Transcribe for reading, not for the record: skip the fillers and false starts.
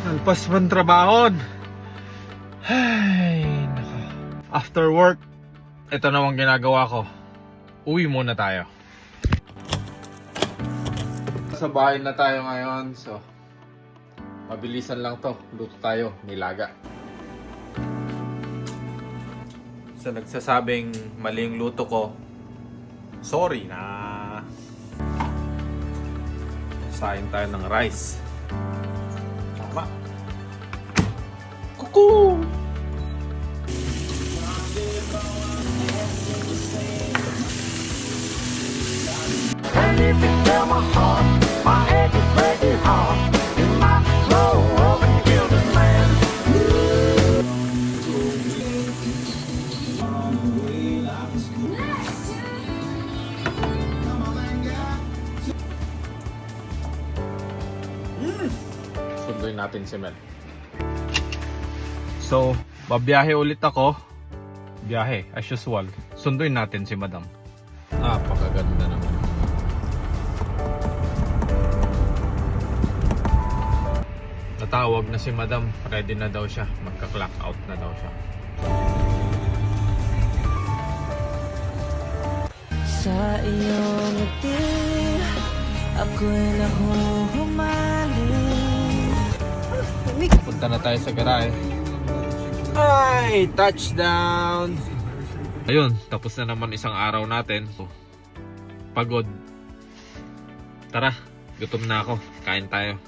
Alpas man trabahon. Ay, nako. After work, ito namang ginagawa ko. Uwi muna tayo. Sa bahay na tayo ngayon, so mabilisan lang to. Luto tayo, nilaga. So nagsasabing mali yung luto ko, sorry na. Sain tayo ng rice. Tama. Kuku! And if you tell my heart, my achy, breaky heart, you might blow up and kill this man. Sunduin natin si Mel. So, babiyahe ulit ako. Biyahe, as usual. Sunduin natin si Madam. Napakaganda naman. Natawag na si Madam. Ready na daw siya. Magka-clock out na daw siya. Sa iyong ngiti, ako'y nahuhumaling. Punta na tayo sa garahe. Ay! Touchdown! Ayun, tapos na naman isang araw natin. Pagod. Tara, gutom na ako. Kain tayo.